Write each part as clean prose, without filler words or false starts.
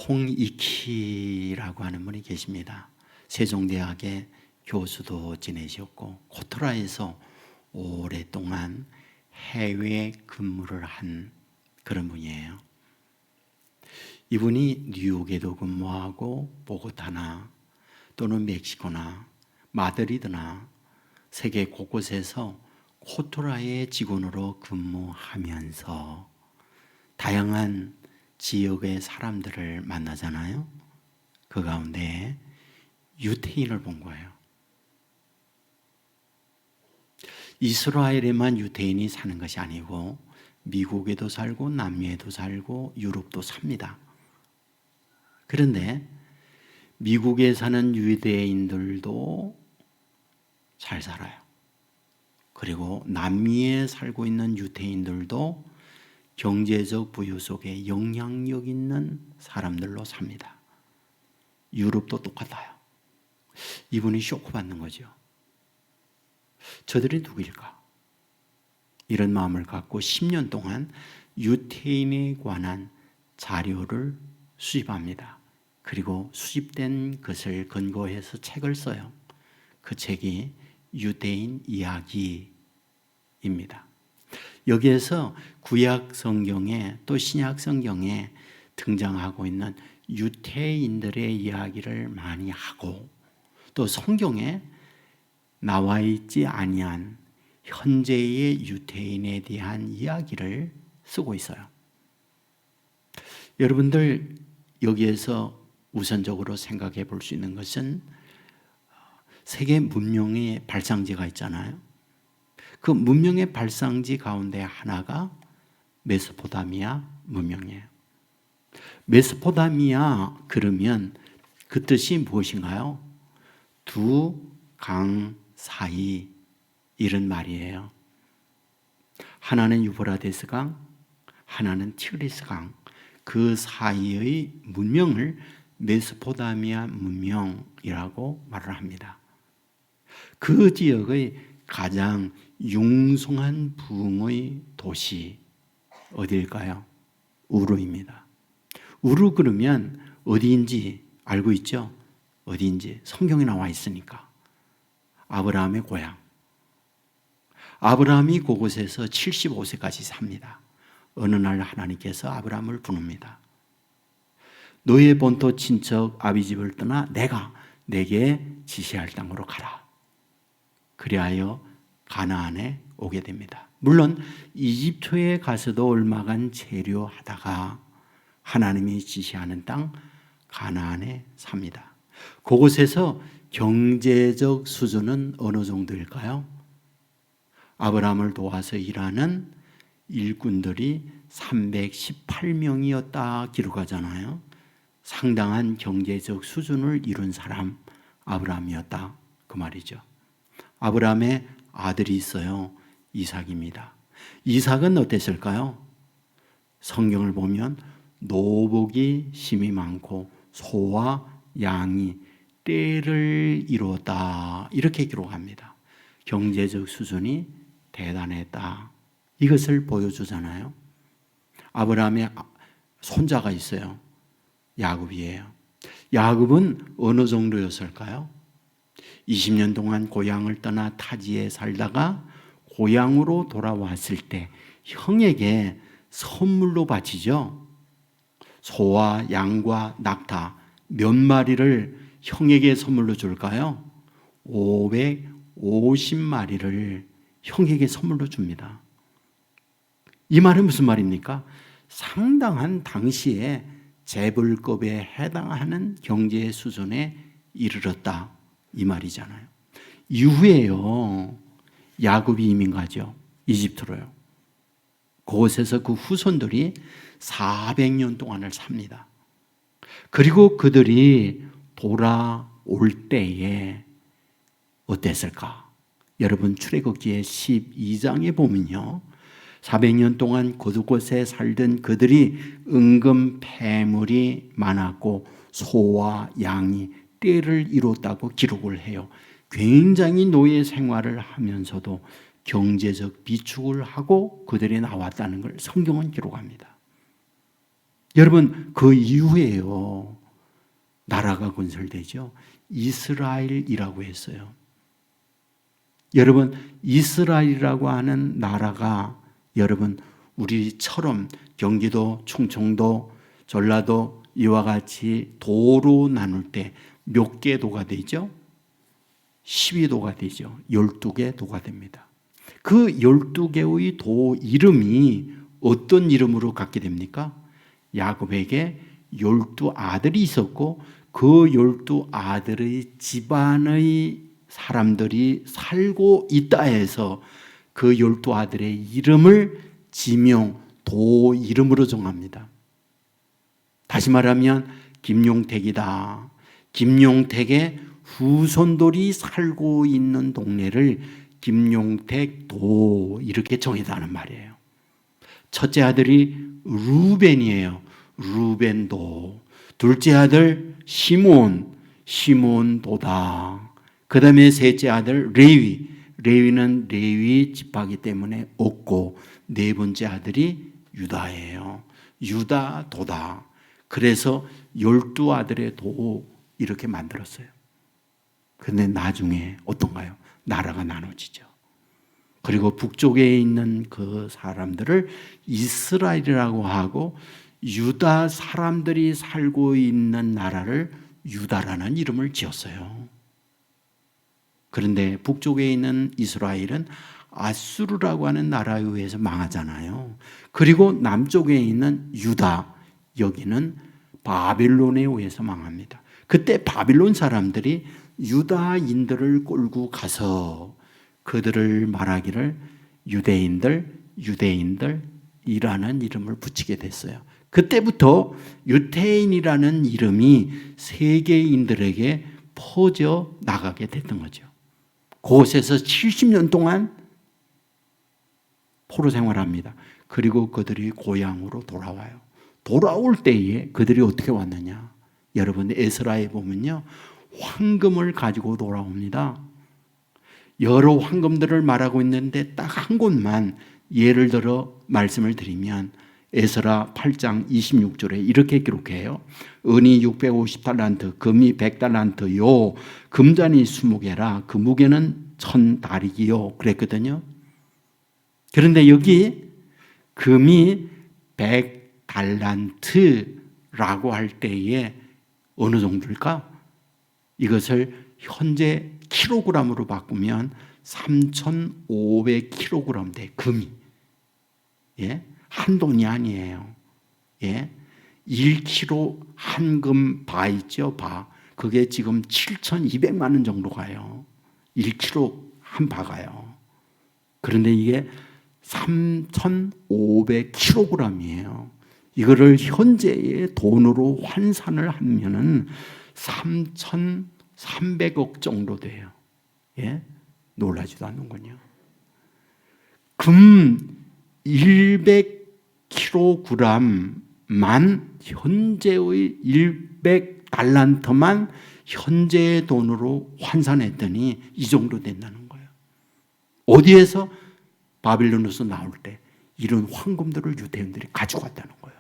홍익희라고 하는 분이 계십니다. 세종대학의 교수도 지내셨고 코토라에서 오랫동안 해외 근무를 한 그런 분이에요. 이분이 뉴욕에도 근무하고 보고타나 또는 멕시코나 마드리드나 세계 곳곳에서 코토라의 직원으로 근무하면서 다양한 지역의 사람들을 만나잖아요. 그 가운데 유태인을 본 거예요. 이스라엘에만 유태인이 사는 것이 아니고 미국에도 살고 남미에도 살고 유럽도 삽니다. 그런데 미국에 사는 유대인들도 잘 살아요. 그리고 남미에 살고 있는 유태인들도 경제적 부유 속에 영향력 있는 사람들로 삽니다. 유럽도 똑같아요. 이분이 쇼크받는 거죠. 저들이 누구일까? 이런 마음을 갖고 10년 동안 유태인에 관한 자료를 수집합니다. 그리고 수집된 것을 근거해서 책을 써요. 그 책이 유대인 이야기입니다. 여기에서 구약 성경에 또 신약 성경에 등장하고 있는 유태인들의 이야기를 많이 하고 또 성경에 나와 있지 아니한 현재의 유태인에 대한 이야기를 쓰고 있어요. 여러분들 여기에서 우선적으로 생각해 볼 수 있는 것은 세계 문명의 발상지가 있잖아요. 그 문명의 발상지 가운데 하나가 메소포타미아 문명이에요. 메소포타미아 그러면 그 뜻이 무엇인가요? 두 강 사이 이런 말이에요. 하나는 유브라데스 강, 하나는 티그리스 강. 그 사이의 문명을 메소포타미아 문명이라고 말을 합니다. 그 지역의 가장 융숭한 부흥의 도시 어디일까요? 우르입니다. 우르 그러면 어디인지 알고 있죠? 어디인지 성경에 나와 있으니까. 아브라함의 고향. 아브라함이 그곳에서 75세까지 삽니다. 어느 날 하나님께서 아브라함을 부릅니다. 너의 본토 친척 아비 집을 떠나 내가 내게 지시할 땅으로 가라. 그리하여 가나안에 오게 됩니다. 물론 이집트에 가서도 얼마간 체류하다가 하나님이 지시하는 땅 가나안에 삽니다. 그곳에서 경제적 수준은 어느 정도일까요? 아브라함을 도와서 일하는 일꾼들이 318명이었다 기록하잖아요. 상당한 경제적 수준을 이룬 사람 아브라함이었다 그 말이죠. 아브라함의 아들이 있어요. 이삭입니다. 이삭은 어땠을까요? 성경을 보면 노복이 심이 많고 소와 양이 떼를 이루었다 이렇게 기록합니다. 경제적 수준이 대단했다. 이것을 보여주잖아요. 아브라함의 손자가 있어요. 야곱이에요. 야곱은 어느 정도였을까요? 20년 동안 고향을 떠나 타지에 살다가 고향으로 돌아왔을 때 형에게 선물로 바치죠. 소와 양과 낙타 몇 마리를 형에게 선물로 줄까요? 550마리를 형에게 선물로 줍니다. 이 말은 무슨 말입니까? 상당한 당시에 재벌급에 해당하는 경제 수준에 이르렀다 이 말이잖아요. 이후에요 야곱이 이민 가죠. 이집트로요. 그곳에서 그 후손들이 400년 동안을 삽니다. 그리고 그들이 돌아올 때에 어땠을까? 여러분 출애굽기의 12장에 보면요 400년 동안 그곳에 살던 그들이 은금 패물이 많았고 소와 양이 떼를 이뤘다고 기록을 해요. 굉장히 노예 생활을 하면서도 경제적 비축을 하고 그들이 나왔다는 걸 성경은 기록합니다. 여러분, 그 이후에요, 나라가 건설되죠. 이스라엘이라고 했어요. 여러분, 이스라엘이라고 하는 나라가 여러분 우리처럼 경기도, 충청도, 전라도 이와 같이 도로 나눌 때 몇 개 도가 되죠? 12도가 되죠. 12개 도가 됩니다. 그 12개의 도 이름이 어떤 이름으로 갖게 됩니까? 야곱에게 12아들이 있었고 그 12아들의 집안의 사람들이 살고 있다 해서 그 12아들의 이름을 지명, 도 이름으로 정합니다. 다시 말하면 김용택이다. 김용택의 후손들이 살고 있는 동네를 김용택도 이렇게 정했다는 말이에요. 첫째 아들이 루벤이에요. 루벤도. 둘째 아들 시몬, 시몬도다. 그 다음에 셋째 아들 레위, 레위는 레위 지파이기 때문에 없고 네 번째 아들이 유다예요. 유다도다. 그래서 12아들의 도 이렇게 만들었어요. 그런데 나중에 어떤가요? 나라가 나눠지죠. 그리고 북쪽에 있는 그 사람들을 이스라엘이라고 하고 유다 사람들이 살고 있는 나라를 유다라는 이름을 지었어요. 그런데 북쪽에 있는 이스라엘은 아수르라고 하는 나라에 의해서 망하잖아요. 그리고 남쪽에 있는 유다, 여기는 바벨론에 의해서 망합니다. 그때 바빌론 사람들이 유다인들을 끌고 가서 그들을 말하기를 유대인들, 유대인들이라는 이름을 붙이게 됐어요. 그때부터 유태인이라는 이름이 세계인들에게 퍼져 나가게 됐던 거죠. 그곳에서 70년 동안 포로 생활합니다. 그리고 그들이 고향으로 돌아와요. 돌아올 때에 그들이 어떻게 왔느냐? 여러분 에스라에 보면요, 황금을 가지고 돌아옵니다. 여러 황금들을 말하고 있는데 딱 한 곳만 예를 들어 말씀을 드리면 에스라 8장 26절에 이렇게 기록해요. 은이 650달란트, 금이 100달란트요, 금잔이 20개라, 그 무게는 1000다리기요 그랬거든요. 그런데 여기 금이 100달란트라고 할 때에 어느 정도일까? 이것을 현재 킬로그램으로 바꾸면 3,500kg 돼, 금이. 예? 한 돈이 아니에요. 예? 1kg 한금 바 있죠, 바. 그게 지금 7,200만 원 정도 가요. 1kg 한 바가요. 그런데 이게 3,500kg이에요. 이거를 현재의 돈으로 환산을 하면은 3,300억 정도 돼요. 예? 놀라지도 않는군요. 금 100kg만 현재의 100달란트만 현재의 돈으로 환산했더니 이 정도 된다는 거예요. 어디에서? 바빌론에서 나올 때 이런 황금들을 유대인들이 가지고 왔다는 거예요.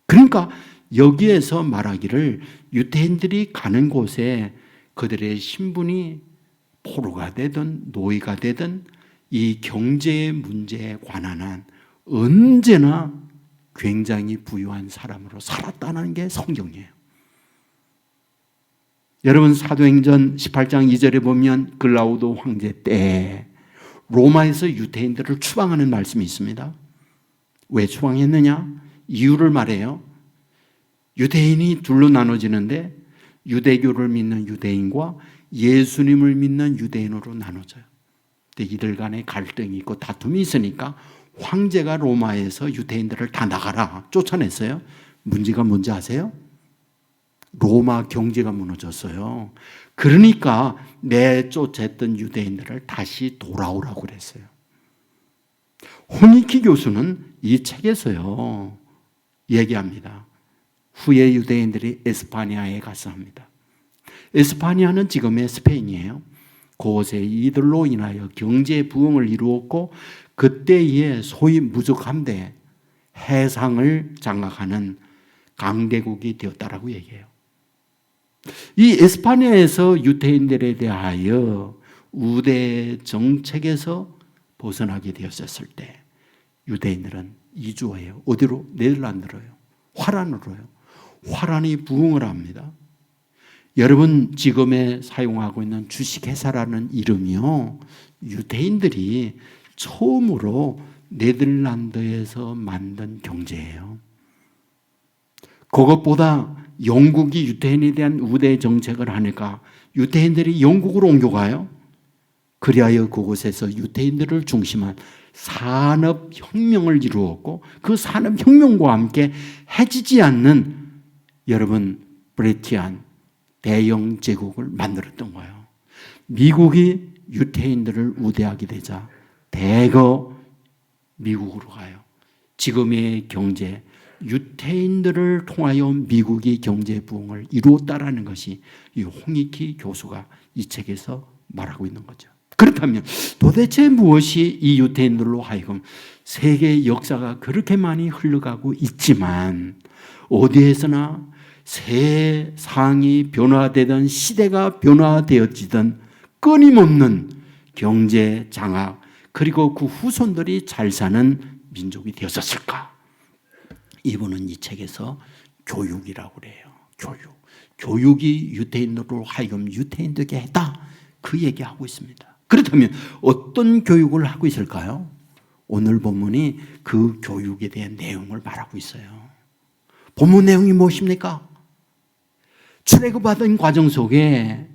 그러니까 여기에서 말하기를 유대인들이 가는 곳에 그들의 신분이 포로가 되든 노예가 되든 이 경제 문제에 관한 한 언제나 굉장히 부유한 사람으로 살았다는 게 성경이에요. 여러분 사도행전 18장 2절에 보면 글라우도 황제 때 로마에서 유대인들을 추방하는 말씀이 있습니다. 왜 추방했느냐? 이유를 말해요. 유대인이 둘로 나눠지는데 유대교를 믿는 유대인과 예수님을 믿는 유대인으로 나눠져요. 근데 이들 간에 갈등이 있고 다툼이 있으니까 황제가 로마에서 유대인들을 다 나가라 쫓아냈어요. 문제가 뭔지 아세요? 로마 경제가 무너졌어요. 그러니까 내쫓았던 유대인들을 다시 돌아오라고 그랬어요. 호니키 교수는 이 책에서요 얘기합니다. 후에 유대인들이 에스파니아에 가서 합니다. 에스파니아는 지금의 스페인이에요. 그곳에 이들로 인하여 경제 부흥을 이루었고 그때에 소위 무적함대 해상을 장악하는 강대국이 되었다라고 얘기해요. 이 에스파냐에서 유대인들에 대하여 우대 정책에서 벗어나게 되었을 때 유대인들은 이주해요. 어디로? 네덜란드로요. 화란으로요. 화란이 부흥을 합니다. 여러분 지금에 사용하고 있는 주식회사라는 이름이요, 유대인들이 처음으로 네덜란드에서 만든 경제예요. 그것보다 영국이 유대인에 대한 우대 정책을 하니까 유대인들이 영국으로 옮겨가요. 그리하여 그곳에서 유대인들을 중심한 산업혁명을 이루었고, 그 산업혁명과 함께 해지지 않는 여러분 브레티안 대영 제국을 만들었던 거예요. 미국이 유대인들을 우대하게 되자 대거 미국으로 가요. 지금의 경제, 유대인들을 통하여 미국이 경제 부흥을 이루었다라는 것이 이 홍익희 교수가 이 책에서 말하고 있는 거죠. 그렇다면 도대체 무엇이 이 유대인들로 하여금 세계 역사가 그렇게 많이 흘러가고 있지만 어디에서나 세상이 변화되던, 시대가 변화되어지던 끊임없는 경제 장악, 그리고 그 후손들이 잘 사는 민족이 되었을까? 이분은 이 책에서 교육이라고 그래요. 교육이 유대인으로 하여금 유대인되게 했다, 그 얘기하고 있습니다. 그렇다면 어떤 교육을 하고 있을까요? 오늘 본문이 그 교육에 대한 내용을 말하고 있어요. 본문 내용이 무엇입니까? 출애굽받은 과정 속에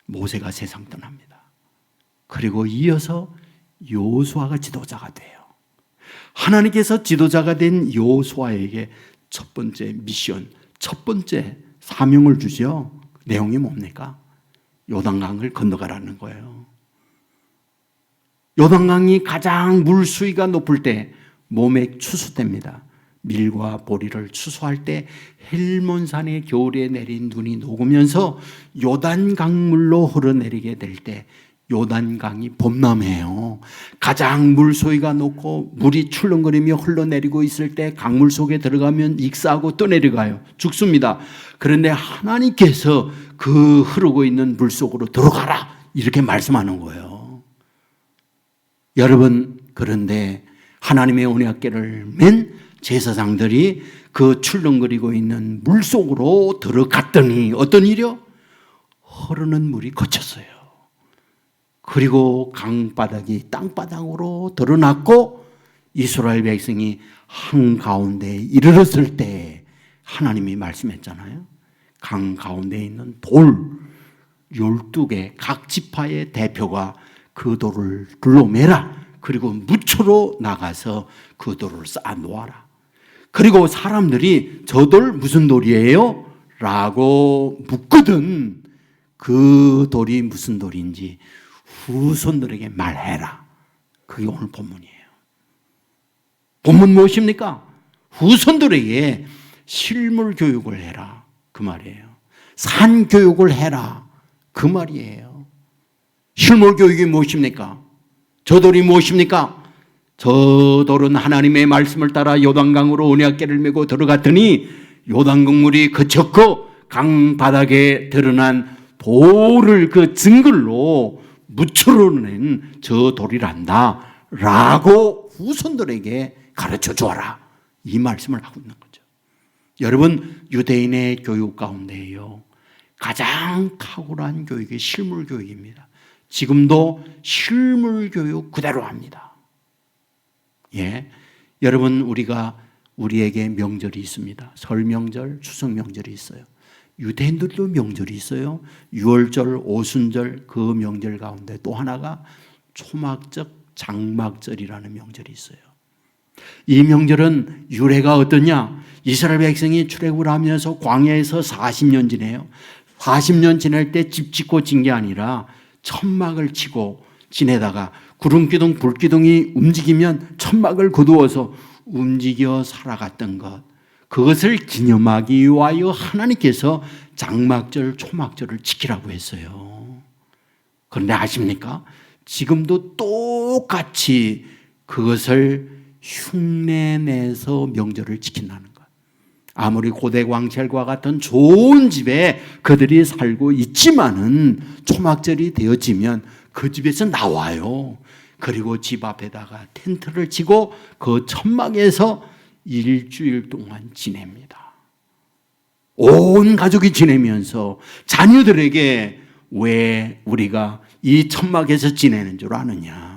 모세가 세상 떠납니다. 그리고 이어서 여호수아가 지도자가 돼요. 하나님께서 지도자가 된 여호수아에게 첫 번째 미션, 첫 번째 사명을 주죠. 내용이 뭡니까? 요단강을 건너가라는 거예요. 요단강이 가장 물 수위가 높을 때 모맥 추수됩니다. 밀과 보리를 추수할 때 헬몬산의 겨울에 내린 눈이 녹으면서 요단강물로 흘러내리게 될 때 요단강이 범람해요. 가장 물소위가 높고 물이 출렁거리며 흘러내리고 있을 때 강물 속에 들어가면 익사하고 떠내려가요. 죽습니다. 그런데 하나님께서 그 흐르고 있는 물 속으로 들어가라, 이렇게 말씀하는 거예요. 여러분, 그런데 하나님의 언약궤를 맨 제사장들이 그 출렁거리고 있는 물 속으로 들어갔더니 어떤 일이요? 흐르는 물이 거쳤어요. 그리고 강바닥이 땅바닥으로 드러났고 이스라엘 백성이 한가운데에 이르렀을 때 하나님이 말씀했잖아요. 강 가운데에 있는 돌 12개 각 지파의 대표가 그 돌을 둘러매라. 그리고 무초로 나가서 그 돌을 쌓아 놓아라. 그리고 사람들이 저 돌 무슨 돌이에요? 라고 묻거든. 그 돌이 무슨 돌인지 후손들에게 말해라. 그게 오늘 본문이에요. 본문 무엇입니까? 후손들에게 실물 교육을 해라, 그 말이에요. 산 교육을 해라, 그 말이에요. 실물 교육이 무엇입니까? 저 돌이 무엇입니까? 저 돌은 하나님의 말씀을 따라 요단강으로 언약궤를 메고 들어갔더니 요단강물이 그쳤고 강 바닥에 드러난 돌을 그 증거로 무추러낸 저 돌이란다 라고 후손들에게 가르쳐 주어라, 이 말씀을 하고 있는 거죠. 여러분, 유대인의 교육 가운데에요, 가장 탁월한 교육이 실물 교육입니다. 지금도 실물 교육 그대로 합니다. 예, 여러분, 우리에게 명절이 있습니다. 설 명절, 추석 명절이 있어요. 유대인들도 명절이 있어요. 유월절, 오순절, 그 명절 가운데 또 하나가 초막적 장막절이라는 명절이 있어요. 이 명절은 유래가 어떠냐? 이스라엘 백성이 출애굽을 하면서 광야에서 40년 지내요. 40년 지낼 때 집 짓고 진 게 아니라 천막을 치고 지내다가 구름기둥, 불기둥이 움직이면 천막을 거두어서 움직여 살아갔던 것, 그것을 기념하기 위하여 하나님께서 장막절, 초막절을 지키라고 했어요. 그런데 아십니까? 지금도 똑같이 그것을 흉내내서 명절을 지킨다는 것. 아무리 고대 왕실과 같은 좋은 집에 그들이 살고 있지만은 초막절이 되어지면 그 집에서 나와요. 그리고 집 앞에다가 텐트를 치고 그 천막에서 일주일 동안 지냅니다. 온 가족이 지내면서 자녀들에게 왜 우리가 이 천막에서 지내는 줄 아느냐?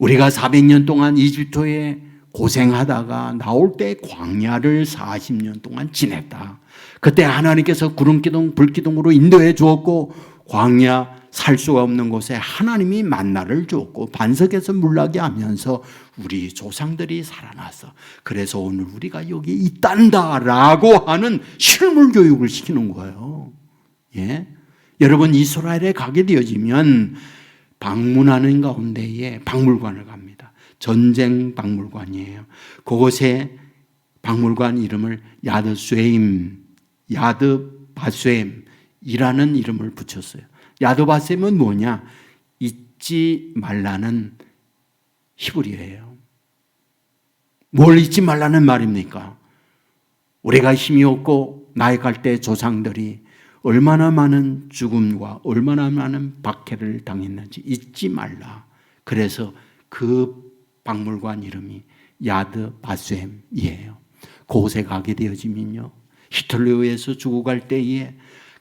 우리가 400년 동안 이집트에 고생하다가 나올 때 광야를 40년 동안 지냈다. 그때 하나님께서 구름기둥, 불기둥으로 인도해 주었고 광야 살 수가 없는 곳에 하나님이 만나를 주었고 반석에서 물나게 하면서 우리 조상들이 살아나서 그래서 오늘 우리가 여기 있단다라고 하는 실물 교육을 시키는 거예요. 예? 여러분 이스라엘에 가게 되어지면 방문하는 가운데에 박물관을 갑니다. 전쟁 박물관이에요. 그곳에 박물관 이름을 야드바셈이라는 이름을 붙였어요. 야드바셈은 뭐냐? 잊지 말라는 히브리어예요. 뭘 잊지 말라는 말입니까? 우리가 힘이 없고 나이갈 때 조상들이 얼마나 많은 죽음과 얼마나 많은 박해를 당했는지 잊지 말라. 그래서 그 박물관 이름이 야드바셈이에요. 그곳에 가게 되어지면요, 히틀러에 의해서 죽어갈 때에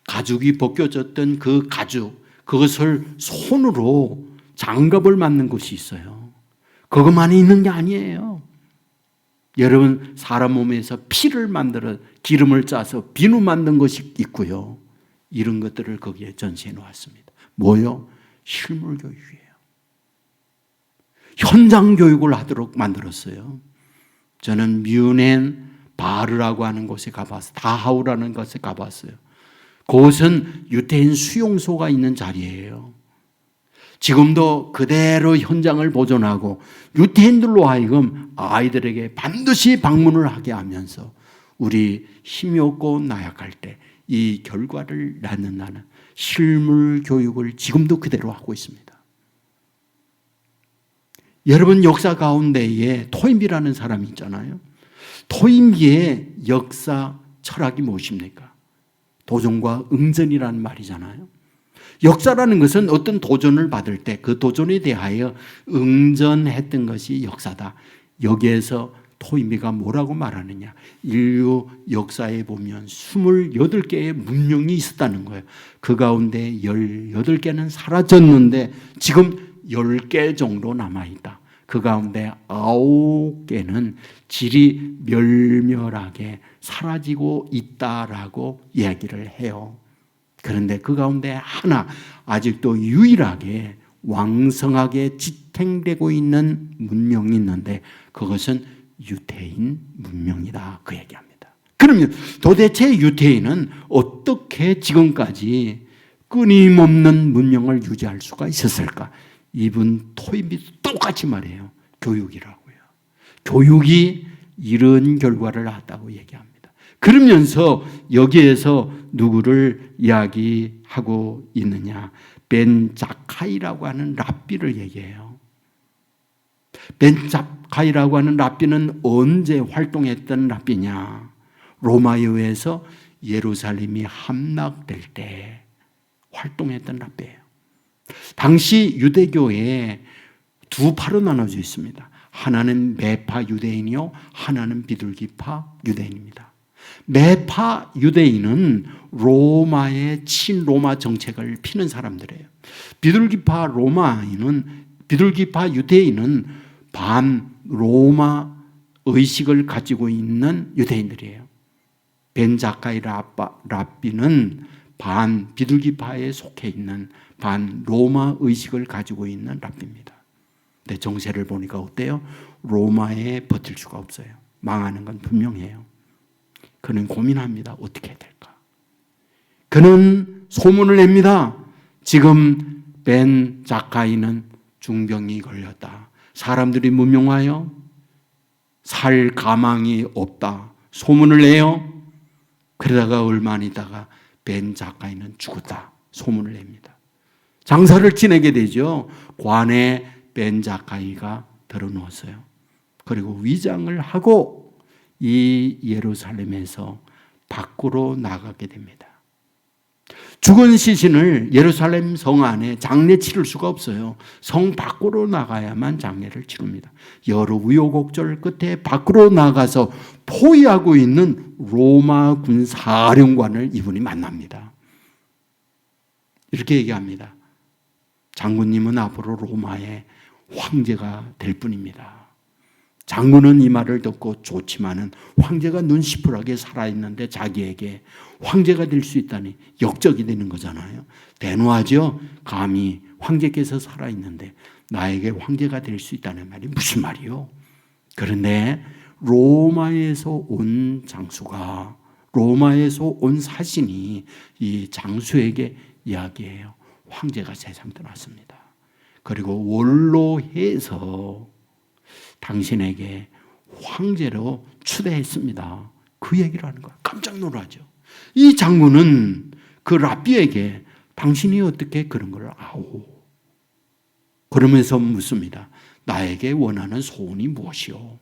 가죽이 벗겨졌던 그 가죽, 그것을 손으로 장갑을 만든 곳이 있어요. 그것만이 있는 게 아니에요. 여러분, 사람 몸에서 피를 만들어 기름을 짜서 비누 만든 것이 있고요. 이런 것들을 거기에 전시해 놓았습니다. 뭐요? 실물 교육이에요. 현장 교육을 하도록 만들었어요. 저는 뮌헨 바르라고 하는 곳에 가봤어요. 다하우라는 곳에 가봤어요. 그곳은 유태인 수용소가 있는 자리예요. 지금도 그대로 현장을 보존하고 유태인들로 하여금 아이들에게 반드시 방문을 하게 하면서 우리 힘이 없고 나약할 때 이 결과를 낳는다는 실물 교육을 지금도 그대로 하고 있습니다. 여러분, 역사 가운데에 토인비라는 사람이 있잖아요. 토인비의 역사 철학이 무엇입니까? 도전과 응전이라는 말이잖아요. 역사라는 것은 어떤 도전을 받을 때 그 도전에 대하여 응전했던 것이 역사다. 여기에서 토인비가 뭐라고 말하느냐? 인류 역사에 보면 28개의 문명이 있었다는 거예요. 그 가운데 18개는 사라졌는데 지금 10개 정도 남아있다. 그 가운데 9개는 질이 멸멸하게 사라지고 있다라고 이야기를 해요. 그런데 그 가운데 하나 아직도 유일하게 왕성하게 지탱되고 있는 문명이 있는데 그것은 유태인 문명이다. 그 얘기합니다. 그러면 도대체 유태인은 어떻게 지금까지 끊임없는 문명을 유지할 수가 있었을까? 이분 토인비도 똑같이 말해요. 교육이라고요. 교육이 이런 결과를 낳았다고 얘기합니다. 그러면서 여기에서 누구를 이야기하고 있느냐? 벤 자카이라고 하는 랍비를 얘기해요. 벤 자카이라고 하는 랍비는 언제 활동했던 랍비냐? 로마에 의해서 예루살렘이 함락될 때 활동했던 랍비예요. 당시 유대교에 두 파로 나눠져 있습니다. 하나는 매파 유대인이요, 하나는 비둘기파 유대인입니다. 매파 유대인은 로마의 친로마 정책을 피는 사람들이에요. 비둘기파 유대인은 반로마 의식을 가지고 있는 유대인들이에요. 벤 자카이 랍비는 반 비둘기파에 속해 있는 반로마 의식을 가지고 있는 랍비입니다. 근데 정세를 보니까 어때요? 로마에 버틸 수가 없어요. 망하는 건 분명해요. 그는 고민합니다. 어떻게 해야 될까? 그는 소문을 냅니다. 지금 벤 자카이는 중병이 걸렸다. 사람들이 문명하여 살 가망이 없다. 소문을 내요. 그러다가 얼마 안 있다가 벤 자카이는 죽었다. 소문을 냅니다. 장사를 지내게 되죠. 관에 벤 자카이가 들어누웠어요. 그리고 위장을 하고 이 예루살렘에서 밖으로 나가게 됩니다. 죽은 시신을 예루살렘 성 안에 장례 치를 수가 없어요. 성 밖으로 나가야만 장례를 치릅니다. 여러 우여곡절 끝에 밖으로 나가서 포위하고 있는 로마 군 사령관을 이분이 만납니다. 이렇게 얘기합니다. 장군님은 앞으로 로마의 황제가 될 뿐입니다. 장군은 이 말을 듣고 좋지만은 황제가 눈시퍼하게 살아있는데 자기에게 황제가 될 수 있다니 역적이 되는 거잖아요. 대노하죠. 감히 황제께서 살아있는데 나에게 황제가 될 수 있다는 말이 무슨 말이요? 그런데 로마에서 온 장수가, 로마에서 온 사신이 이 장수에게 이야기해요. 황제가 세상 떠났습니다. 그리고 원로해서 당신에게 황제로 추대했습니다. 그 얘기를 하는 거예요. 깜짝 놀라죠. 이 장군은 그 랍비에게 당신이 어떻게 그런 걸 아오? 그러면서 묻습니다. 나에게 원하는 소원이 무엇이오?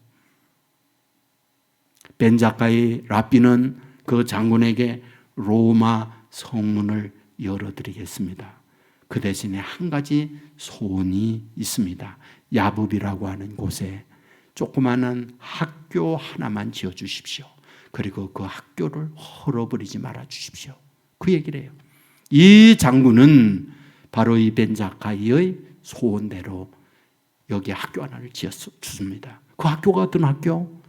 벤자카의 랍비는 그 장군에게 로마 성문을 열어드리겠습니다. 그 대신에 한 가지 소원이 있습니다. 야부비라고 하는 곳에 조그마한 학교 하나만 지어주십시오. 그리고 그 학교를 헐어버리지 말아 주십시오. 그 얘기를 해요. 이 장군은 바로 이 벤자카이의 소원대로 여기 학교 하나를 지었습니다. 그 학교가 어떤 학교?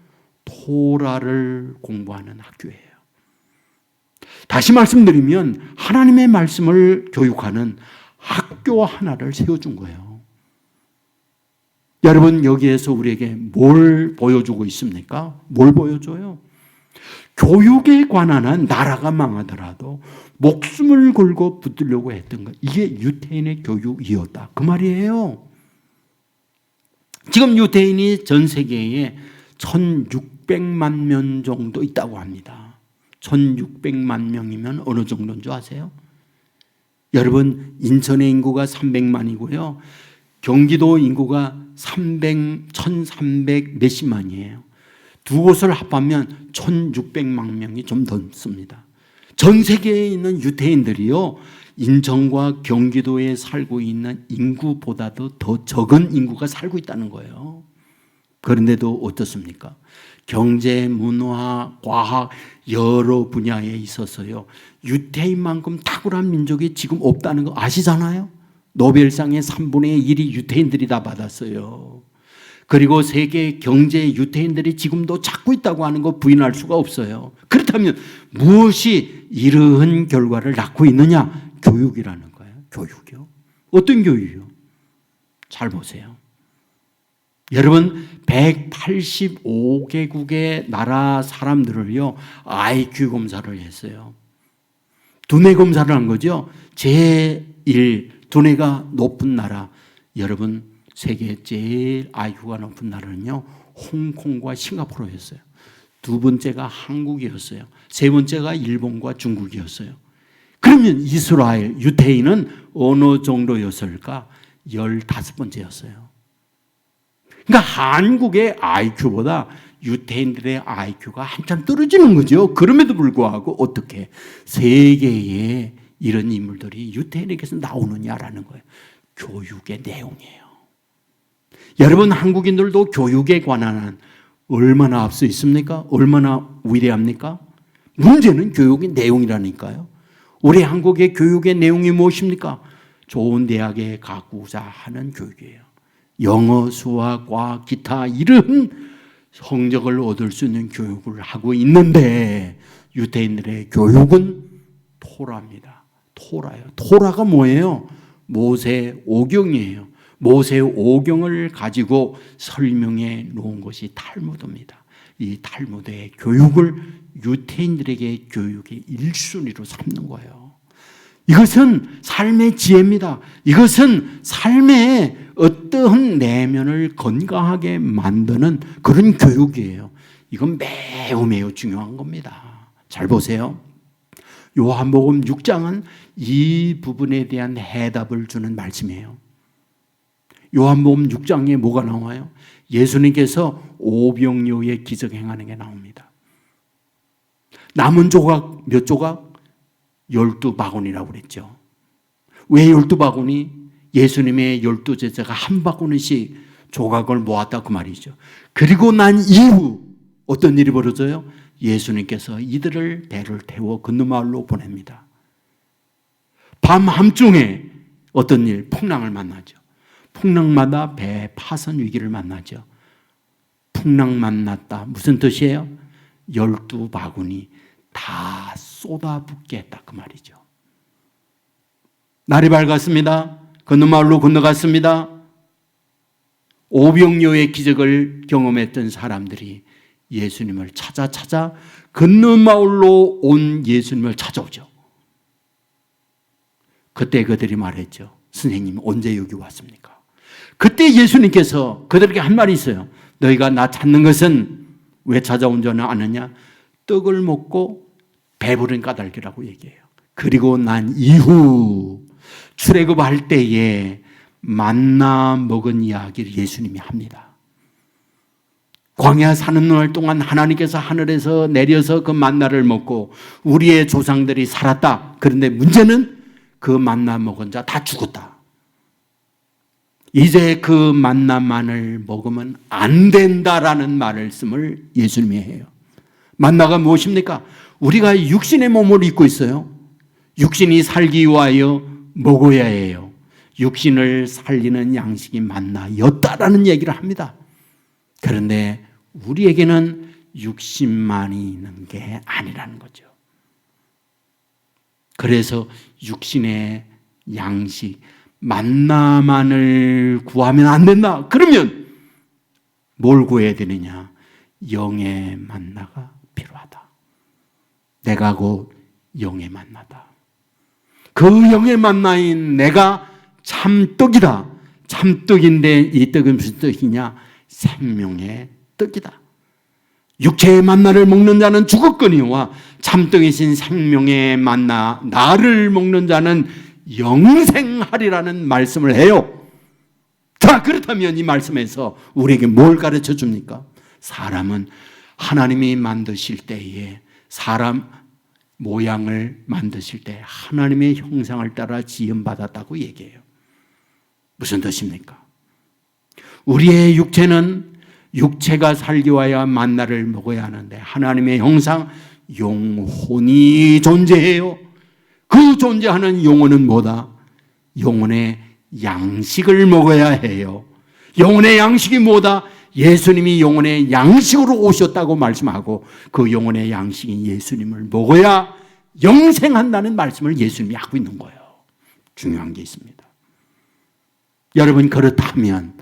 토라를 공부하는 학교예요. 다시 말씀드리면 하나님의 말씀을 교육하는 학교 하나를 세워준 거예요. 여러분, 여기에서 우리에게 뭘 보여주고 있습니까? 뭘 보여줘요? 교육에 관한 한 나라가 망하더라도 목숨을 걸고 붙들려고 했던 것, 이게 유대인의 교육이었다, 그 말이에요. 지금 유대인이 전 세계에 1600만 명 정도 있다고 합니다. 1600만 명이면 어느 정도인 줄 아세요? 여러분, 인천의 인구가 300만이고요. 경기도 인구가 1300 몇십만이에요. 두 곳을 합하면 1600만 명이 좀 넘습니다. 전 세계에 있는 유대인들이요, 인천과 경기도에 살고 있는 인구보다도 더 적은 인구가 살고 있다는 거예요. 그런데도 어떻습니까? 경제, 문화, 과학 여러 분야에 있어서요, 유대인만큼 탁월한 민족이 지금 없다는 거 아시잖아요? 노벨상의 3분의 1이 유대인들이 다 받았어요. 그리고 세계 경제 유대인들이 지금도 찾고 있다고 하는 거 부인할 수가 없어요. 그렇다면 무엇이 이러한 결과를 낳고 있느냐? 교육이라는 거예요. 교육이요. 어떤 교육이요? 잘 보세요. 여러분, 185개국의 나라 사람들을요, IQ 검사를 했어요. 두뇌 검사를 한 거죠. 제1, 두뇌가 높은 나라, 여러분, 세계 제일 IQ가 높은 나라는요, 홍콩과 싱가포르였어요. 두 번째가 한국이었어요. 세 번째가 일본과 중국이었어요. 그러면 이스라엘, 유대인은 어느 정도였을까? 15번째였어요. 그러니까 한국의 IQ보다 유대인들의 IQ가 한참 떨어지는 거죠. 그럼에도 불구하고 어떻게 세계에 이런 인물들이 유대인에게서 나오느냐라는 거예요. 교육의 내용이에요. 여러분, 한국인들도 교육에 관한 한 얼마나 앞서 있습니까? 얼마나 위대합니까? 문제는 교육의 내용이라니까요. 우리 한국의 교육의 내용이 무엇입니까? 좋은 대학에 가고자 하는 교육이에요. 영어, 수학, 과학, 기타 이런 성적을 얻을 수 있는 교육을 하고 있는데 유대인들의 교육은 토라입니다. 토라예요. 토라가 뭐예요? 모세 오경이에요. 모세 오경을 가지고 설명해 놓은 것이 탈무드입니다. 이 탈무드의 교육을 유대인들에게 교육의 1순위로 삼는 거예요. 이것은 삶의 지혜입니다. 이것은 삶의 어떠한 내면을 건강하게 만드는 그런 교육이에요. 이건 매우 매우 중요한 겁니다. 잘 보세요. 요한복음 6장은 이 부분에 대한 해답을 주는 말씀이에요. 요한복음 6장에 뭐가 나와요? 예수님께서 오병이어의 기적 행하는 게 나옵니다. 남은 조각 몇 조각? 12바구니라고 그랬죠. 왜 12바구니? 예수님의 12제자가 한 바구니씩 조각을 모았다 그 말이죠. 그리고 난 이후 어떤 일이 벌어져요? 예수님께서 이들을 배를 태워 건너마을로 보냅니다. 밤 함중에 어떤 일? 풍랑을 만나죠. 풍랑마다 배 파선 위기를 만나죠. 풍랑 만났다. 무슨 뜻이에요? 12바구니 다 쏟아붓게 했다 그 말이죠. 날이 밝았습니다. 건너마을로 건너갔습니다. 오병이어의 기적을 경험했던 사람들이 예수님을 찾아 건너마을로 온 예수님을 찾아오죠. 그때 그들이 말했죠. 선생님 언제 여기 왔습니까? 그때 예수님께서 그들에게 한 말이 있어요. 너희가 나 찾는 것은 왜 찾아온 줄 아느냐? 떡을 먹고 배부른 까닭이라고 얘기해요. 그리고 난 이후 출애굽할 때에 만나 먹은 이야기를 예수님이 합니다. 광야 사는 날 동안 하나님께서 하늘에서 내려서 그 만나를 먹고 우리의 조상들이 살았다. 그런데 문제는 그 만나 먹은 자 다 죽었다. 이제 그 만나만을 먹으면 안 된다라는 말씀을 예수님이 해요. 만나가 무엇입니까? 우리가 육신의 몸을 입고 있어요. 육신이 살기 위하여 먹어야 해요. 육신을 살리는 양식이 만나였다라는 얘기를 합니다. 그런데 우리에게는 육신만이 있는 게 아니라는 거죠. 그래서 육신의 양식, 만나만을 구하면 안 된다. 그러면 뭘 구해야 되느냐? 영의 만나가 필요하다. 내가 곧 영의 만나다. 그 영의 만나인 내가 참떡이다. 참떡인데 이 떡은 무슨 떡이냐? 생명의 떡이다. 육체의 만나를 먹는 자는 죽었거니와 참떡이신 생명의 만나 나를 먹는 자는 영생하리라는 말씀을 해요. 자, 그렇다면 이 말씀에서 우리에게 뭘 가르쳐 줍니까? 사람은 하나님이 만드실 때에 사람 모양을 만드실 때 하나님의 형상을 따라 지음받았다고 얘기해요. 무슨 뜻입니까? 우리의 육체는 육체가 살기 위하여 만나를 먹어야 하는데 하나님의 형상 영혼이 존재해요. 그 존재하는 영혼은 뭐다? 영혼의 양식을 먹어야 해요. 영혼의 양식이 뭐다? 예수님이 영혼의 양식으로 오셨다고 말씀하고 그 영혼의 양식인 예수님을 먹어야 영생한다는 말씀을 예수님이 하고 있는 거예요. 중요한 게 있습니다. 여러분, 그렇다면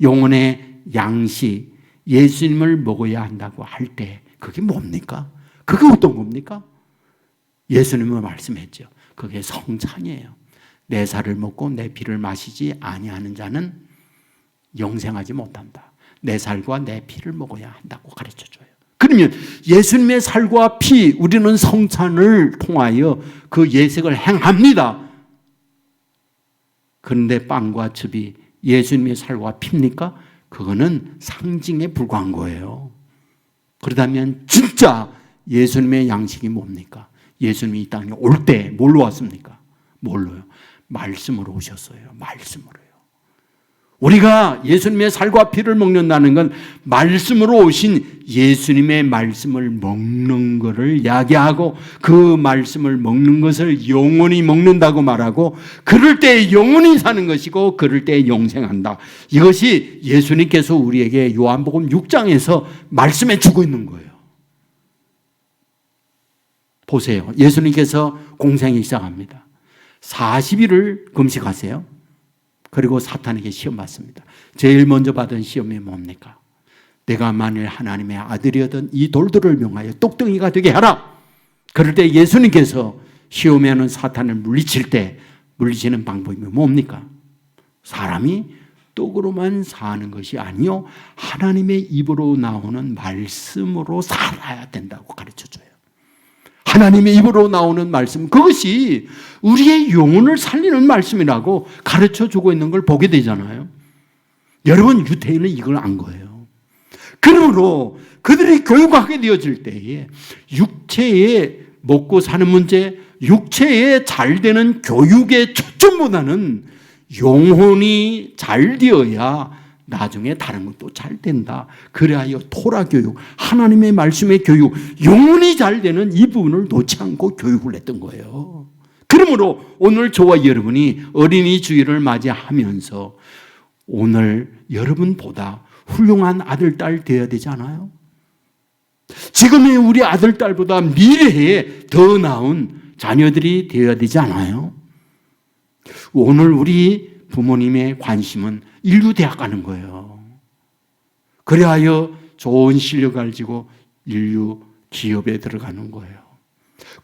영혼의 양식 예수님을 먹어야 한다고 할 때 그게 뭡니까? 그게 어떤 겁니까? 예수님은 말씀했죠. 그게 성찬이에요. 내 살을 먹고 내 피를 마시지 아니하는 자는 영생하지 못한다. 내 살과 내 피를 먹어야 한다고 가르쳐줘요. 그러면 예수님의 살과 피, 우리는 성찬을 통하여 그 예식을 행합니다. 그런데 빵과 즙이 예수님의 살과 피입니까? 그거는 상징에 불과한 거예요. 그렇다면 진짜 예수님의 양식이 뭡니까? 예수님이 이 땅에 올 때 뭘로 왔습니까? 뭘로요? 말씀으로 오셨어요. 말씀으로요. 우리가 예수님의 살과 피를 먹는다는 건 말씀으로 오신 예수님의 말씀을 먹는 것을 이야기하고 그 말씀을 먹는 것을 영원히 먹는다고 말하고 그럴 때 영원히 사는 것이고 그럴 때 영생한다. 이것이 예수님께서 우리에게 요한복음 6장에서 말씀해 주고 있는 거예요. 보세요. 예수님께서 공생이 시작합니다. 40일을 금식하세요. 그리고 사탄에게 시험 받습니다. 제일 먼저 받은 시험이 뭡니까? 내가 만일 하나님의 아들이었던 이 돌들을 명하여 똑덩이가 되게 하라. 그럴 때 예수님께서 시험에는 사탄을 물리칠 때 물리치는 방법이 뭡니까? 사람이 떡으로만 사는 것이 아니요 하나님의 입으로 나오는 말씀으로 살아야 된다고 가르쳐줘요. 하나님의 입으로 나오는 말씀, 그것이 우리의 영혼을 살리는 말씀이라고 가르쳐주고 있는 걸 보게 되잖아요. 여러분, 유태인은 이걸 안 거예요. 그러므로 그들이 교육하게 되어질 때에 육체에 먹고 사는 문제, 육체에 잘 되는 교육의 초점보다는 영혼이 잘 되어야 나중에 다른 것도 잘 된다. 그래야 토라 교육, 하나님의 말씀의 교육, 영혼이 잘 되는 이 부분을 놓지 않고 교육을 했던 거예요. 그러므로 오늘 저와 여러분이 어린이 주일을 맞이하면서 오늘 여러분보다 훌륭한 아들, 딸 되어야 되지 않아요? 지금의 우리 아들, 딸보다 미래에 더 나은 자녀들이 되어야 되지 않아요? 오늘 우리 부모님의 관심은 인류대학 가는 거예요. 그래야 좋은 실력을 가지고 인류 기업에 들어가는 거예요.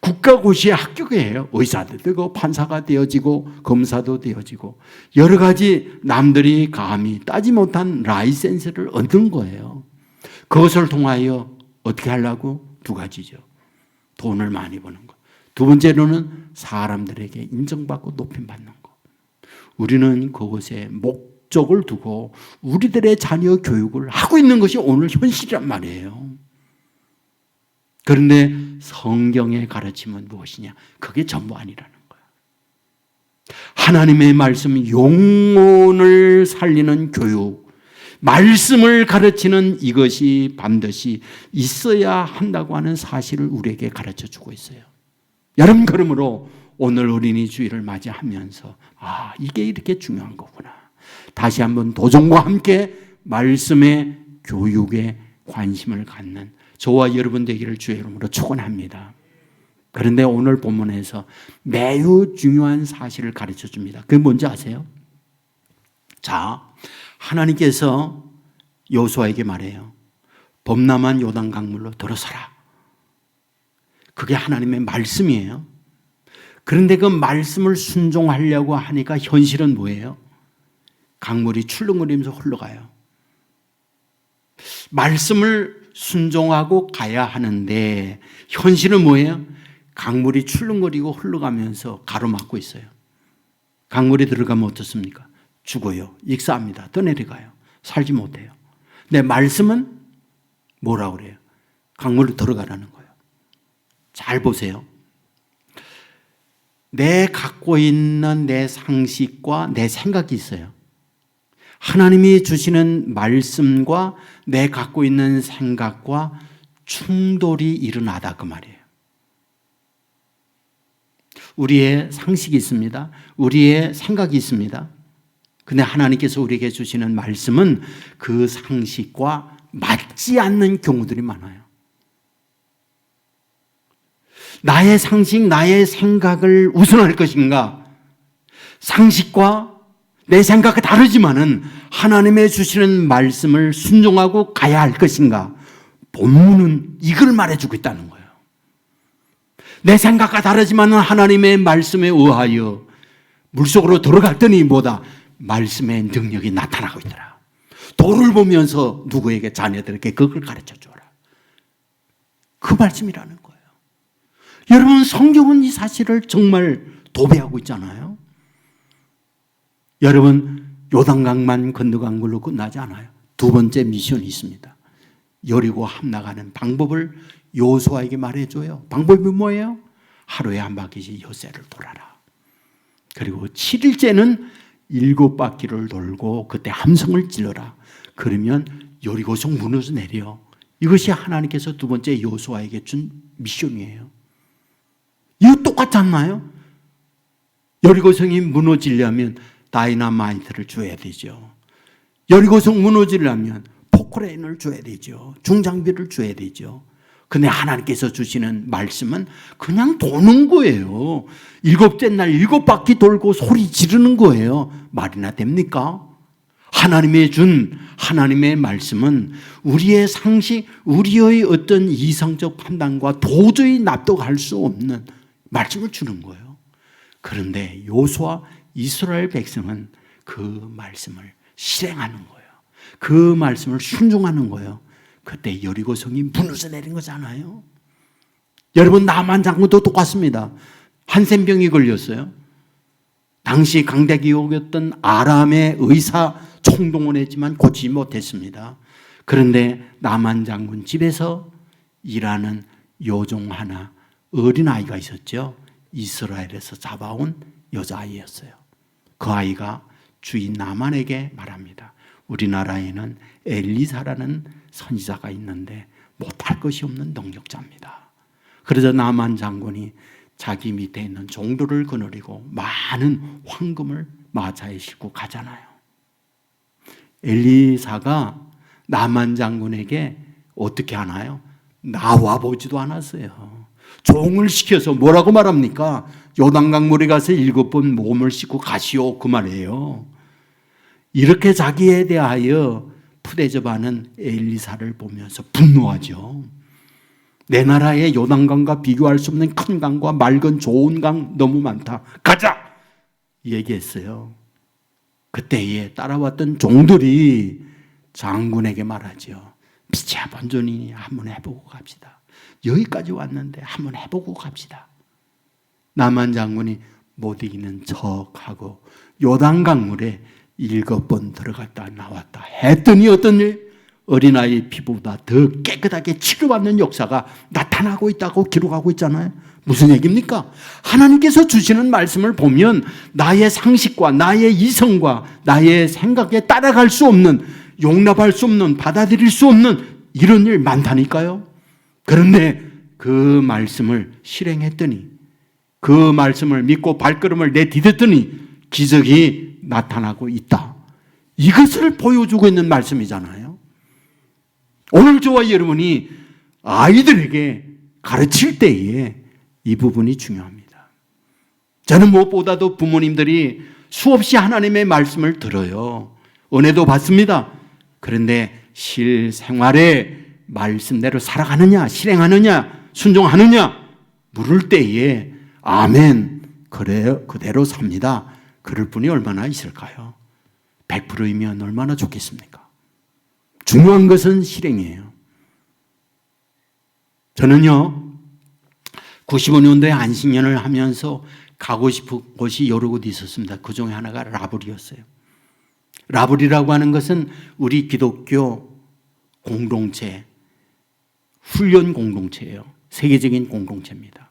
국가고시에 합격해요. 의사도 되고 판사가 되어지고 검사도 되어지고 여러 가지 남들이 감히 따지 못한 라이센스를 얻는 거예요. 그것을 통하여 어떻게 하려고? 두 가지죠. 돈을 많이 버는 것. 두 번째로는 사람들에게 인정받고 높임받는 것. 우리는 그것에 목적을 두고 우리들의 자녀 교육을 하고 있는 것이 오늘 현실이란 말이에요. 그런데 성경의 가르침은 무엇이냐? 그게 전부 아니라는 거예요. 하나님의 말씀, 영혼을 살리는 교육, 말씀을 가르치는 이것이 반드시 있어야 한다고 하는 사실을 우리에게 가르쳐 주고 있어요. 여러분, 그러므로 오늘 어린이 주일을 맞이하면서 이게 이렇게 중요한 거구나. 다시 한번 도전과 함께 말씀의 교육에 관심을 갖는 저와 여러분 되기를 주의 이름으로 축원합니다. 그런데 오늘 본문에서 매우 중요한 사실을 가르쳐 줍니다. 그게 뭔지 아세요? 자, 하나님께서 여호수아에게 말해요. 범람한 요단 강물로 들어서라. 그게 하나님의 말씀이에요. 그런데 그 말씀을 순종하려고 하니까 현실은 뭐예요? 강물이 출렁거리면서 흘러가요. 말씀을 순종하고 가야 하는데 현실은 뭐예요? 강물이 출렁거리고 흘러가면서 가로막고 있어요. 강물이 들어가면 어떻습니까? 죽어요. 익사합니다. 떠내려가요. 살지 못해요. 근데 말씀은 뭐라고 그래요? 강물로 들어가라는 거예요. 잘 보세요. 내 갖고 있는 내 상식과 내 생각이 있어요. 하나님이 주시는 말씀과 내 갖고 있는 생각과 충돌이 일어나다 그 말이에요. 우리의 상식이 있습니다. 우리의 생각이 있습니다. 근데 하나님께서 우리에게 주시는 말씀은 그 상식과 맞지 않는 경우들이 많아요. 나의 상식, 나의 생각을 우선할 것인가? 상식과 내 생각과 다르지만은 하나님의 주시는 말씀을 순종하고 가야 할 것인가? 본문은 이걸 말해주고 있다는 거예요. 내 생각과 다르지만은 하나님의 말씀에 의하여 물속으로 들어갔더니 뭐다? 말씀의 능력이 나타나고 있더라. 돌을 보면서 누구에게 자녀들에게 그걸 가르쳐 줘라. 그 말씀이라는 거예요. 여러분, 성경은 이 사실을 정말 도배하고 있잖아요. 여러분, 요단강만 건너간 걸로 끝나지 않아요. 두 번째 미션이 있습니다. 여리고 함락하는 방법을 여호수아에게 말해줘요. 방법이 뭐예요? 하루에 한 바퀴씩 여세를 돌아라. 그리고 7일째는 7바퀴를 돌고 그때 함성을 찔러라. 그러면 여리고성 무너져 내려. 이것이 하나님께서 두 번째 여호수아에게 준 미션이에요. 이거 똑같지 않나요? 여리고성이 무너지려면 다이너마이트를 줘야 되죠. 여리고성 무너지려면 포크레인을 줘야 되죠. 중장비를 줘야 되죠. 근데 하나님께서 주시는 말씀은 그냥 도는 거예요. 7째 날 7바퀴 돌고 소리 지르는 거예요. 말이나 됩니까? 하나님의 준 하나님의 말씀은 우리의 상식, 우리의 어떤 이성적 판단과 도저히 납득할 수 없는 말씀을 주는 거예요. 그런데 여호수아 이스라엘 백성은 그 말씀을 실행하는 거예요. 그 말씀을 순종하는 거예요. 그때 여리고성이 무너져 내린 거잖아요. 여러분, 나만 장군도 똑같습니다. 한센병이 걸렸어요. 당시 강대기옥이었던 아람의 의사 총동원했지만 고치지 못했습니다. 그런데 나만 장군 집에서 일하는 요종 하나, 어린아이가 있었죠. 이스라엘에서 잡아온 여자아이였어요. 그 아이가 주인 나만에게 말합니다. 우리나라에는 엘리사라는 선지자가 있는데 못할 것이 없는 능력자입니다. 그래서 나만 장군이 자기 밑에 있는 종들을 거느리고 많은 황금을 마차에 싣고 가잖아요. 엘리사가 나만 장군에게 어떻게 하나요? 나와 보지도 않았어요. 종을 시켜서 뭐라고 말합니까? 요단강물에 가서 7번 몸을 씻고 가시오, 그 말이에요. 이렇게 자기에 대하여 푸대접하는 엘리사를 보면서 분노하죠. 내 나라의 요단강과 비교할 수 없는 큰 강과 맑은 좋은 강 너무 많다. 가자! 얘기했어요. 그때에 따라왔던 종들이 장군에게 말하죠. 미치야 본전이니 한번 해보고 갑시다. 여기까지 왔는데 한번 해보고 갑시다. 나만 장군이 못 이기는 척하고 요단강물에 7번 들어갔다 나왔다 했더니 어떤 일? 어린아이 피부보다 더 깨끗하게 치료받는 역사가 나타나고 있다고 기록하고 있잖아요. 무슨 얘기입니까? 하나님께서 주시는 말씀을 보면 나의 상식과 나의 이성과 나의 생각에 따라갈 수 없는, 용납할 수 없는, 받아들일 수 없는 이런 일 많다니까요. 그런데 그 말씀을 실행했더니, 그 말씀을 믿고 발걸음을 내디뎠더니 기적이 나타나고 있다. 이것을 보여주고 있는 말씀이잖아요. 오늘 저와 여러분이 아이들에게 가르칠 때에 이 부분이 중요합니다. 저는 무엇보다도 부모님들이 수없이 하나님의 말씀을 들어요. 은혜도 받습니다. 그런데 실생활에 말씀대로 살아가느냐, 실행하느냐, 순종하느냐 물을 때에 아멘, 그래요, 그대로 삽니다. 그럴 분이 얼마나 있을까요? 100%이면 얼마나 좋겠습니까? 중요한 것은 실행이에요. 저는요, 95년도에 안식년을 하면서 가고 싶은 곳이 여러 곳 있었습니다. 그 중에 하나가 라블이었어요. 라블이라고 하는 것은 우리 기독교 공동체, 훈련 공동체예요. 세계적인 공동체입니다.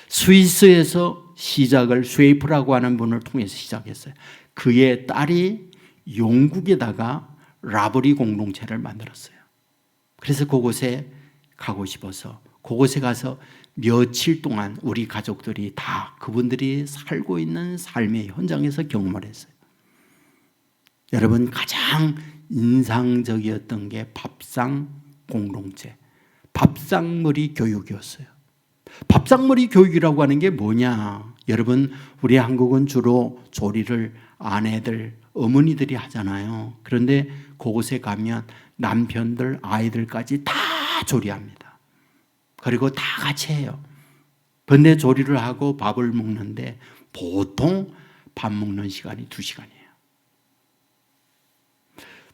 스위스에서 시작을 쉐이프라고 하는 분을 통해서 시작했어요. 그의 딸이 영국에다가 라블이 공동체를 만들었어요. 그래서 그곳에 가고 싶어서 그곳에 가서 며칠 동안 우리 가족들이 다 그분들이 살고 있는 삶의 현장에서 경험을 했어요. 여러분, 가장 인상적이었던 게 밥상 공동체, 밥상머리 교육이었어요. 밥상머리 교육이라고 하는 게 뭐냐? 여러분, 우리 한국은 주로 조리를 아내들, 어머니들이 하잖아요. 그런데 그곳에 가면 남편들, 아이들까지 다 조리합니다. 그리고 다 같이 해요. 그런데 조리를 하고 밥을 먹는데 보통 밥 먹는 시간이 2시간이에요.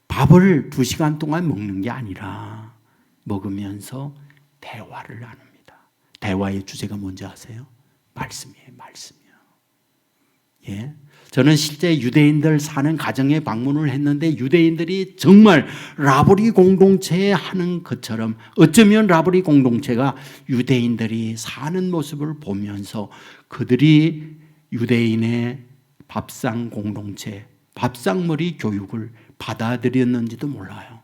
밥을 2시간 동안 먹는 게 아니라 먹으면서 대화를 나눕니다. 대화의 주제가 뭔지 아세요? 말씀이에요. 말씀이요. 예. 저는 실제 유대인들 사는 가정에 방문을 했는데 유대인들이 정말 라브리 공동체에 하는 것처럼 어쩌면 라브리 공동체가 유대인들이 사는 모습을 보면서 그들이 유대인의 밥상 공동체, 밥상머리 교육을 받아들였는지도 몰라요.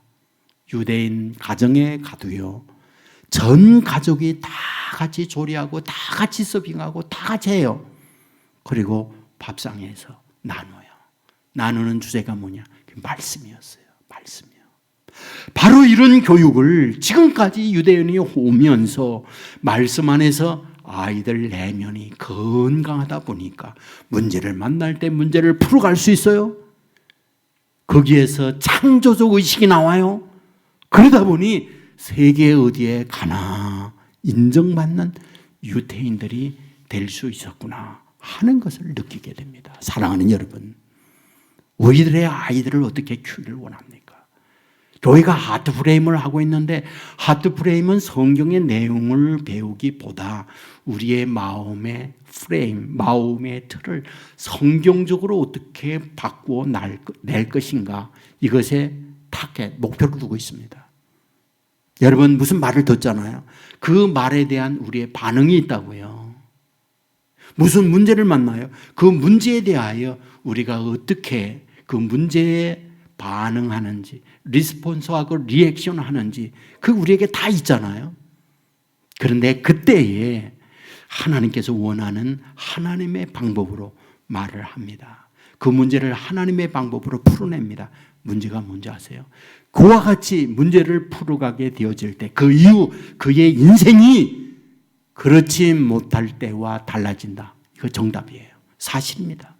유대인 가정에 가도요, 전 가족이 다 같이 조리하고 다 같이 서빙하고 다 같이 해요. 그리고 밥상에서 나눠요. 나누는 주제가 뭐냐? 말씀이었어요. 말씀이요. 바로 이런 교육을 지금까지 유대인이 오면서 말씀 안에서 아이들 내면이 건강하다 보니까 문제를 만날 때 문제를 풀어갈 수 있어요. 거기에서 창조적 의식이 나와요. 그러다 보니 세계 어디에 가나 인정받는 유대인들이 될 수 있었구나 하는 것을 느끼게 됩니다. 사랑하는 여러분, 우리들의 아이들을 어떻게 키우기를 원합니까? 교회가 하트프레임을 하고 있는데 하트프레임은 성경의 내용을 배우기보다 우리의 마음의 프레임, 마음의 틀을 성경적으로 어떻게 바꾸어 낼 것인가, 이것에 타겟, 목표를 두고 있습니다. 여러분 무슨 말을 듣잖아요. 그 말에 대한 우리의 반응이 있다고요. 무슨 문제를 만나요. 그 문제에 대하여 우리가 어떻게 그 문제에 반응하는지, 리스폰스하고 리액션 하는지, 그 우리에게 다 있잖아요. 그런데 그때에 하나님께서 원하는 하나님의 방법으로 말을 합니다. 그 문제를 하나님의 방법으로 풀어냅니다. 문제가 뭔지 아세요? 그와 같이 문제를 풀어가게 되어질 때 그 이후 그의 인생이 그렇지 못할 때와 달라진다. 이거 정답이에요. 사실입니다.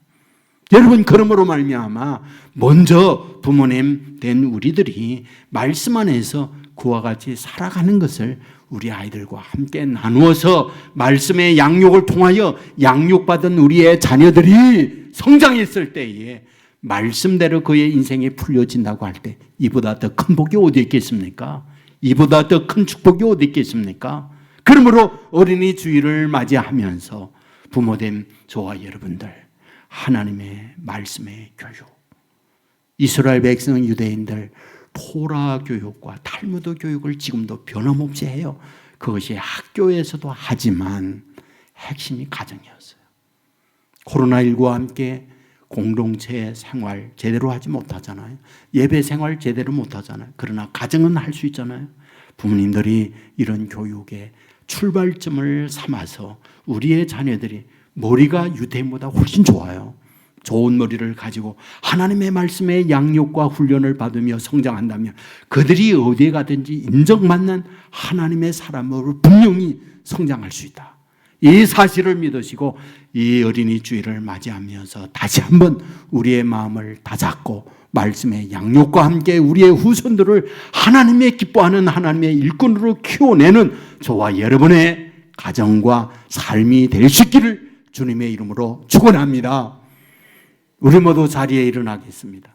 여러분 그러므로 말미암아 먼저 부모님 된 우리들이 말씀 안에서 그와 같이 살아가는 것을 우리 아이들과 함께 나누어서 말씀의 양육을 통하여 양육받은 우리의 자녀들이 성장했을 때에 말씀대로 그의 인생이 풀려진다고 할 때 이보다 더 큰 복이 어디 있겠습니까? 이보다 더 큰 축복이 어디 있겠습니까? 그러므로 어린이 주일을 맞이하면서 부모된 저와 여러분들 하나님의 말씀의 교육, 이스라엘 백성 유대인들 토라 교육과 탈무드 교육을 지금도 변함없이 해요. 그것이 학교에서도 하지만 핵심이 가정이었어요. 코로나19와 함께 공동체 생활 제대로 하지 못하잖아요. 예배 생활 제대로 못하잖아요. 그러나 가정은 할 수 있잖아요. 부모님들이 이런 교육의 출발점을 삼아서 우리의 자녀들이 머리가 유대인보다 훨씬 좋아요. 좋은 머리를 가지고 하나님의 말씀의 양육과 훈련을 받으며 성장한다면 그들이 어디에 가든지 인정받는 하나님의 사람으로 분명히 성장할 수 있다. 이 사실을 믿으시고 이 어린이 주일을 맞이하면서 다시 한번 우리의 마음을 다잡고 말씀의 양육과 함께 우리의 후손들을 하나님의 기뻐하는 하나님의 일꾼으로 키워내는 저와 여러분의 가정과 삶이 될 수 있기를 주님의 이름으로 축원합니다. 우리 모두 자리에 일어나겠습니다.